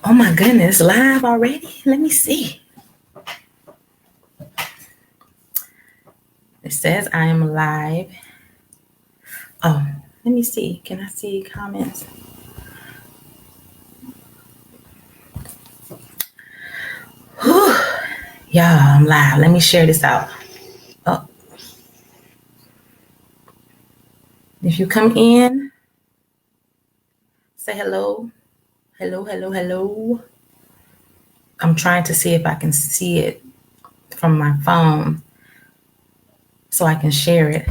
Oh my goodness, live already? Let me see. It says I am live. Oh, let me see. Can I see comments? Whew. Y'all, I'm live. Let me share this out. Oh. If you come in, say hello. Hello, hello, hello. I'm trying to see if I can see it from my phone so I can share it.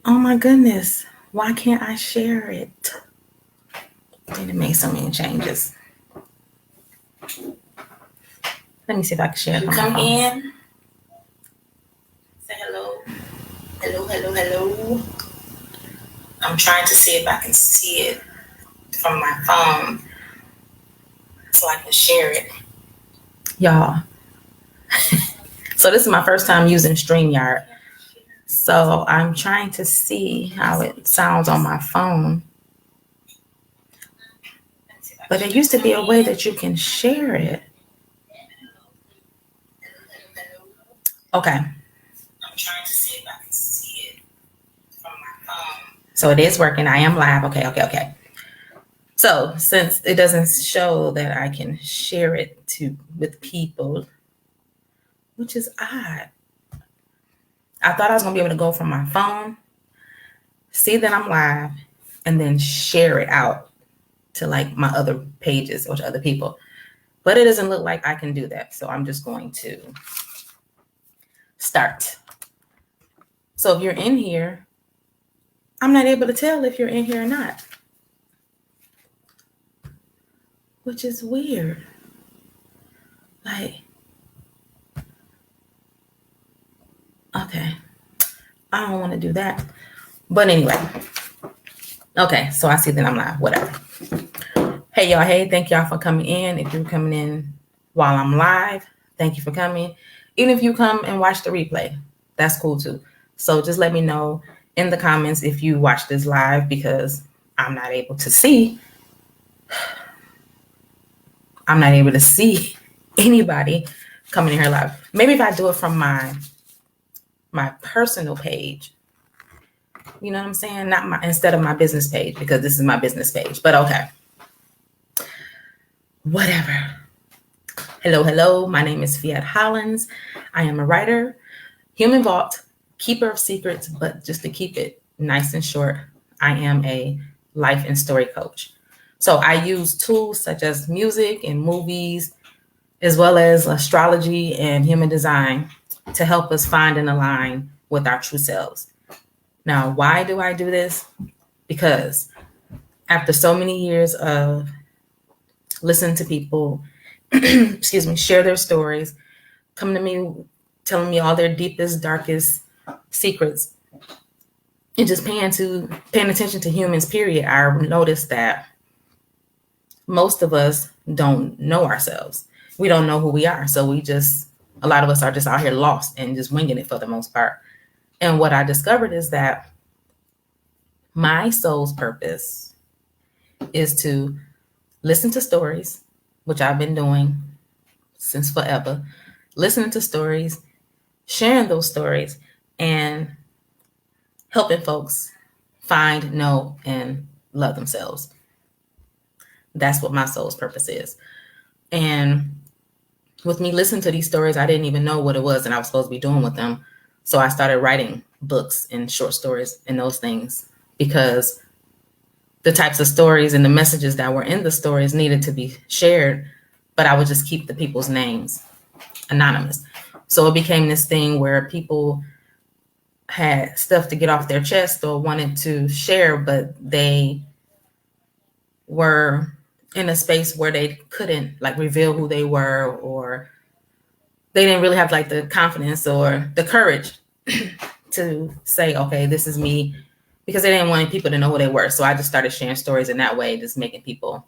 Oh my goodness. Why can't I share it? I need to make so many changes. Let me see if I can share it. You come in. Say hello. Hello, hello, hello. I'm trying to see if I can see it from my phone so I can share it. Y'all. So this is my first time using StreamYard. So I'm trying to see how it sounds on my phone. But there used to be a way that you can share it. Okay. I'm trying to see if I can see it from my phone. So it is working. I am live. Okay. So since it doesn't show that I can share it with people, which is odd. I thought I was going to be able to go from my phone, see that I'm live, and then share it out to like my other pages or to other people. But it doesn't look like I can do that. So I'm just going to start. So if you're in here, I'm not able to tell if you're in here or not, which is weird. Like, okay, I don't want to do that. But anyway, okay, so I see that I'm live, whatever. Hey, y'all. Hey, thank y'all for coming in. If you're coming in while I'm live, thank you for coming. Even if you come and watch the replay, that's cool too. So just let me know in the comments if you watch this live because I'm not able to see. I'm not able to see anybody coming in here live. Maybe if I do it from my personal page, you know what I'm saying? Instead of my business page, because this is my business page, but okay. Whatever. Hello. My name is Phette Hollins. I am a writer, human vault, keeper of secrets, but just to keep it nice and short, I am a life and story coach. So I use tools such as music and movies, as well as astrology and human design to help us find and align with our true selves. Now, why do I do this? Because after so many years of listening to people, share their stories, come to me, telling me all their deepest, darkest secrets, and just paying attention to humans, period, I noticed that most of us don't know ourselves. We don't know who we are. So a lot of us are just out here lost and just winging it for the most part. And what I discovered is that my soul's purpose is to listen to stories, which I've been doing since forever, listening to stories, sharing those stories, and helping folks find, know, and love themselves. That's what my soul's purpose is. And with me listening to these stories, I didn't even know what it was and I was supposed to be doing with them. So I started writing books and short stories and those things because the types of stories and the messages that were in the stories needed to be shared, but I would just keep the people's names anonymous. So it became this thing where people had stuff to get off their chest or wanted to share, but they were in a space where they couldn't like reveal who they were, or they didn't really have like the confidence or the courage to say, okay, this is me, because they didn't want people to know who they were. So I just started sharing stories in that way, just making people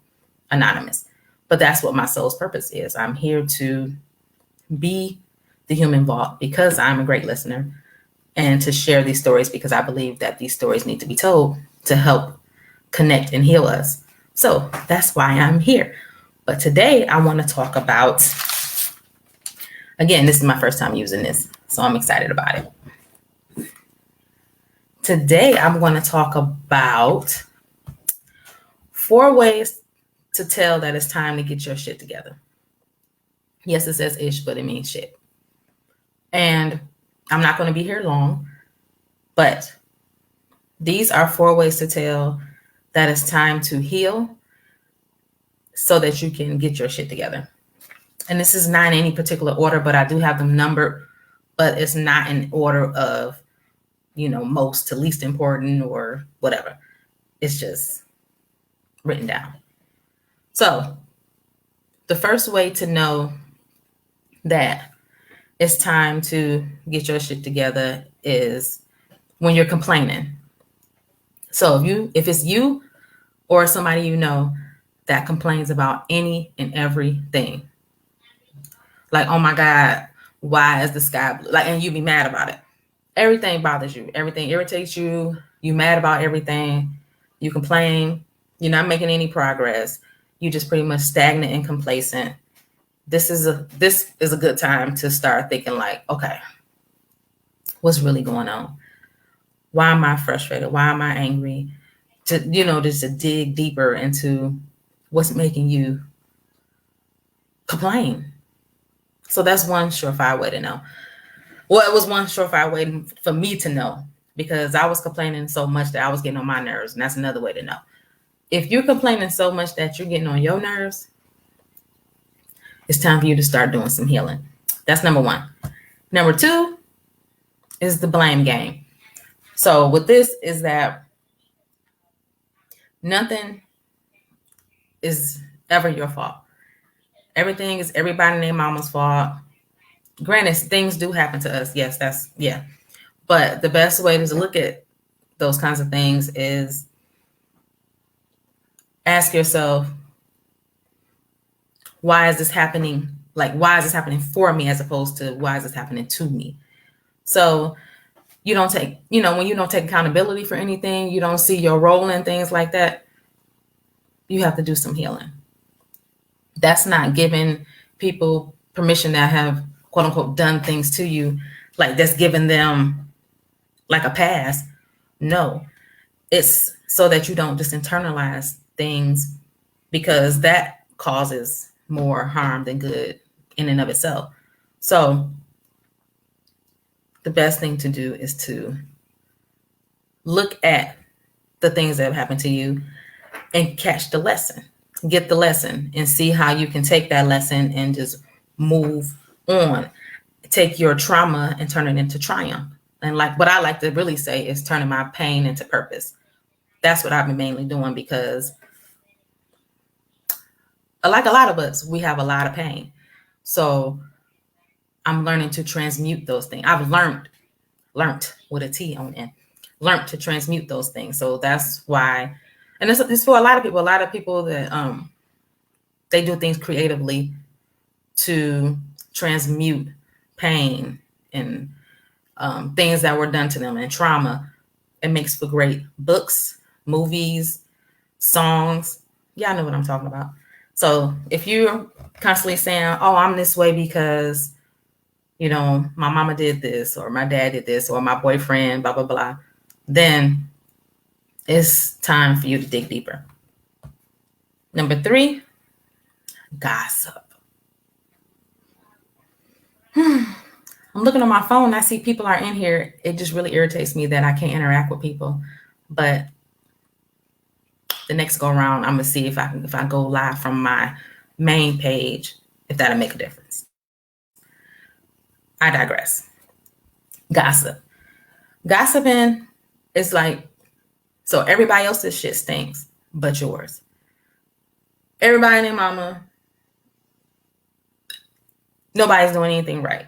anonymous. But that's what my soul's purpose is. I'm here to be the human vault because I'm a great listener, and to share these stories because I believe that these stories need to be told to help connect and heal us. So that's why I'm here. But today I want to talk about, again, this is my first time using this, so I'm excited about it. Today I'm going to talk about 4 ways to tell that it's time to get your shit together. Yes, it says ish, but it means shit. And I'm not going to be here long, but these are 4 ways to tell that it's time to heal so that you can get your shit together. And this is not in any particular order, but I do have them numbered, but it's not in order of, most to least important or whatever. It's just written down. So the first way to know that it's time to get your shit together is when you're complaining. So if it's you or somebody you know that complains about any and everything, like, oh my God, why is the sky blue? Like, and you be mad about it. Everything bothers you. Everything irritates you. You mad about everything. You complain. You're not making any progress. You just pretty much stagnant and complacent. This is a good time to start thinking like, okay, what's really going on? Why am I frustrated? Why am I angry? Just to dig deeper into what's making you complain. So that's one surefire way to know. Well, it was one surefire way for me to know because I was complaining so much that I was getting on my nerves. And that's another way to know. If you're complaining so much that you're getting on your nerves, it's time for you to start doing some healing. That's number 1. Number 2 is the blame game. So with this is that nothing is ever your fault. Everything is everybody and their mama's fault. Granted, things do happen to us. Yes, yeah. But the best way to look at those kinds of things is ask yourself, why is this happening? Like, why is this happening for me as opposed to why is this happening to me? So you don't take, when you don't take accountability for anything, you don't see your role in things like that, you have to do some healing. That's not giving people permission that have, quote unquote, done things to you, like that's giving them like a pass. No, it's so that you don't just internalize things, because that causes more harm than good in and of itself. So the best thing to do is to look at the things that have happened to you and catch the lesson, get the lesson, and see how you can take that lesson and just move on. Take your trauma and turn it into triumph. And like what I like to really say is turning my pain into purpose. That's what I've been mainly doing, because like a lot of us, we have a lot of pain. So I'm learning to transmute those things. I've learned with a T on it, learned to transmute those things. So that's why, and it's for a lot of people that they do things creatively to transmute pain and things that were done to them and trauma. It makes for great books, movies, songs. Y'all know what I'm talking about. So if you're constantly saying, oh, I'm this way because, my mama did this, or my dad did this, or my boyfriend, blah, blah, blah, then it's time for you to dig deeper. Number 3, gossip. I'm looking on my phone. I see people are in here. It just really irritates me that I can't interact with people. But the next go around, I'm gonna see if I go live from my main page, if that'll make a difference. I digress. Gossip. Gossiping is like, so everybody else's shit stinks, but yours. Everybody and their mama, nobody's doing anything right,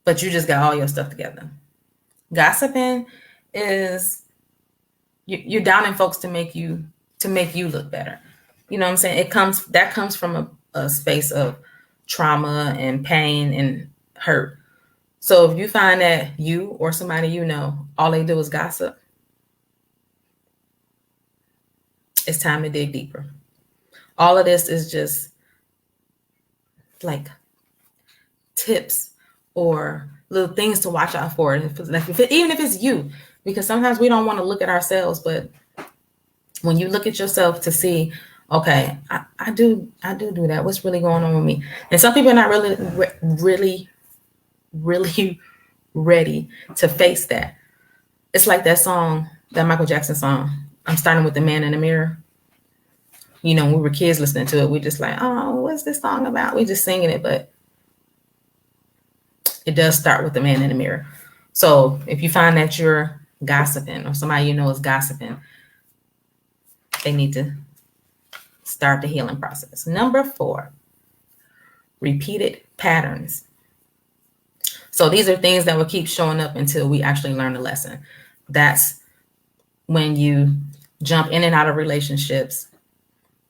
but you just got all your stuff together. Gossiping is you're downing folks to make you look better. You know what I'm saying? That comes from a space of trauma and pain and hurt. So if you find that you or somebody all they do is gossip, it's time to dig deeper. All of this is just like tips or little things to watch out for. Even if it's you, because sometimes we don't want to look at ourselves, but when you look at yourself to see, okay, I do that. What's really going on with me? And some people are not really ready to face that. It's like that song, that Michael Jackson song, I'm starting with the man in the mirror. You know, when we were kids listening to it, we just like, oh, what's this song about? We just singing it, but it does start with the man in the mirror. So if you find that you're gossiping or somebody you know is gossiping, they need to start the healing process. Number 4, repeated patterns. So these are things that will keep showing up until we actually learn the lesson. That's when you jump in and out of relationships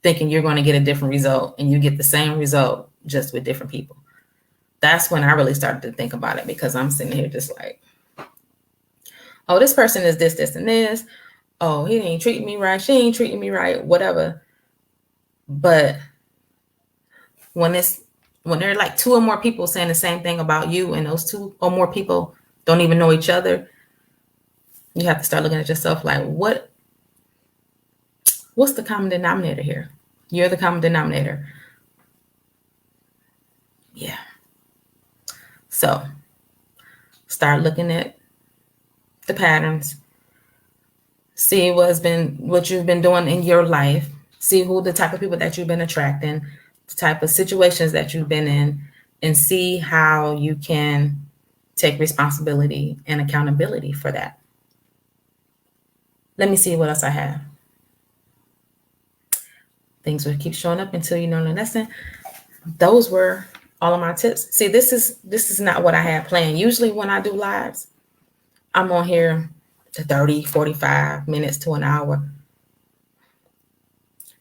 thinking you're going to get a different result, and you get the same result just with different people. That's when I really started to think about it, because I'm sitting here just like, oh, this person is this, this, and this. Oh, he ain't treating me right. She ain't treating me right, whatever. But when there are like 2 or more people saying the same thing about you, and those 2 or more people don't even know each other, you have to start looking at yourself like, what's the common denominator here? You're the common denominator. Yeah. So start looking at the patterns. See what you've been doing in your life. See who the type of people that you've been attracting, the type of situations that you've been in, and see how you can take responsibility and accountability for that. Let me see what else I have. Things will keep showing up until you learn the lesson. Those were all of my tips. See, this is not what I had planned. Usually when I do lives, I'm on here to 30, 45 minutes to an hour.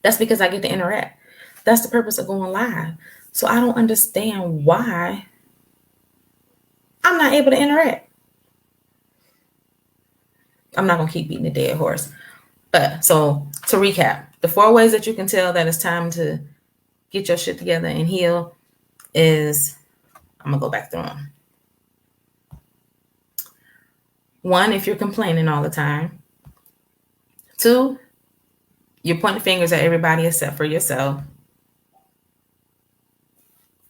That's because I get to interact. That's the purpose of going live. So I don't understand why I'm not able to interact. I'm not going to keep beating the dead horse. But so to recap, the 4 ways that you can tell that it's time to get your shit together and heal is, I'm going to go back through them. 1, if you're complaining all the time. 2, you're pointing fingers at everybody except for yourself.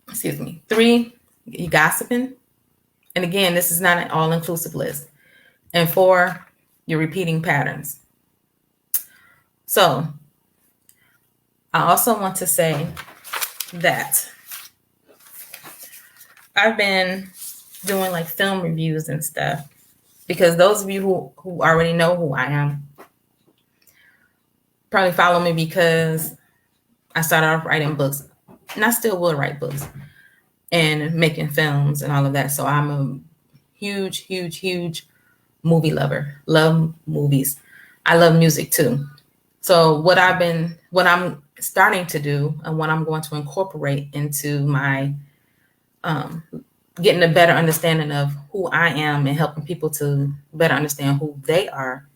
Excuse me. 3, you gossiping. And again, this is not an all-inclusive list. And 4, you're repeating patterns. So I also want to say that I've been doing like film reviews and stuff, because those of you who already know who I am probably follow me because I started off writing books, and I still will write books and making films and all of that. So I'm a huge movie lover. Love movies. I love music too. So what I'm starting to do, and what I'm going to incorporate into my getting a better understanding of who I am and helping people to better understand who they are,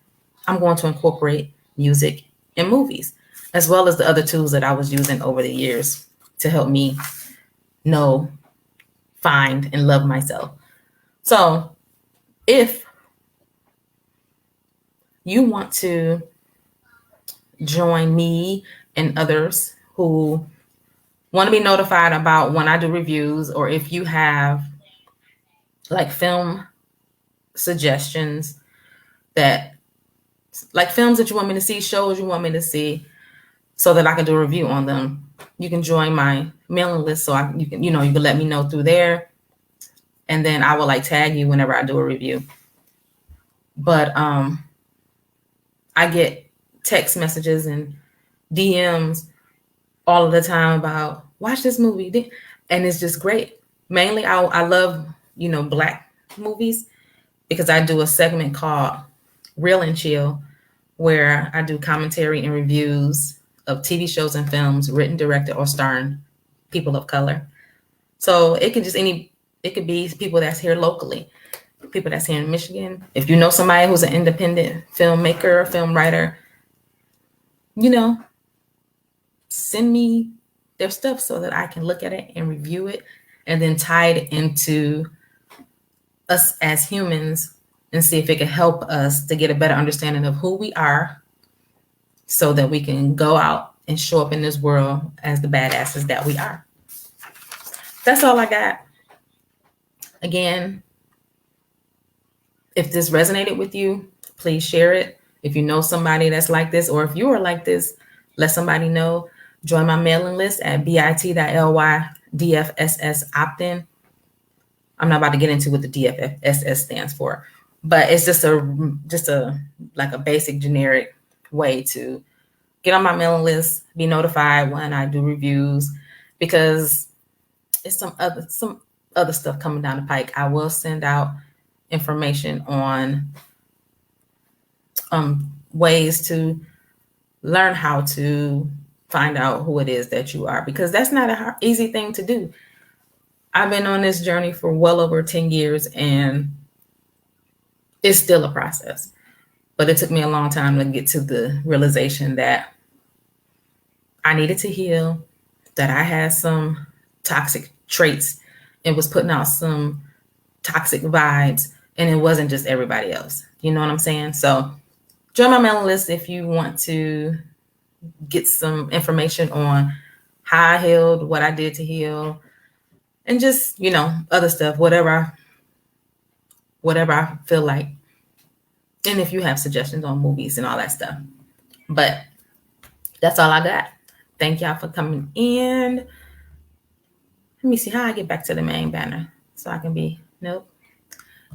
I'm going to incorporate music and movies, as well as the other tools that I was using over the years to help me know, find, and love myself. So if you want to join me and others who want to be notified about when I do reviews, or if you have like film suggestions, that like films that you want me to see, shows you want me to see, so that I can do a review on them, you can join my mailing list. So you can let me know through there, and then I will like tag you whenever I do a review. But I get text messages and DMs all of the time about watch this movie, and it's just great. Mainly I love Black movies, because I do a segment called Real and Chill, where I do commentary and reviews of TV shows and films written, directed, or starring people of color. So it could be people that's here locally, people that's here in Michigan. If you know somebody who's an independent filmmaker or film writer, send me their stuff so that I can look at it and review it and then tie it into us as humans and see if it can help us to get a better understanding of who we are so that we can go out and show up in this world as the badasses that we are. That's all I got. Again, if this resonated with you, please share it. If you know somebody that's like this, or if you are like this, let somebody know. Join my mailing list at bit.ly/DFSS opt-in. I'm not about to get into what the DFSS stands for, but it's just a like a basic generic way to get on my mailing list, be notified when I do reviews, because it's some other stuff coming down the pike. I will send out information on ways to learn how to find out who it is that you are, because that's not an easy thing to do. I've been on this journey for well over 10 years and it's still a process. But it took me a long time to get to the realization that I needed to heal, that I had some toxic traits and was putting out some toxic vibes, and it wasn't just everybody else. You know what I'm saying? So join my mailing list if you want to get some information on how I healed, what I did to heal, and just, other stuff, whatever I feel like. And if you have suggestions on movies and all that stuff. But that's all I got. Thank y'all for coming in. Let me see how I get back to the main banner so I can be, nope.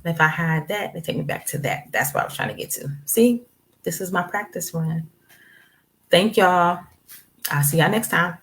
And if I hide that, they take me back to that. That's what I was trying to get to. See, this is my practice run. Thank y'all. I'll see y'all next time.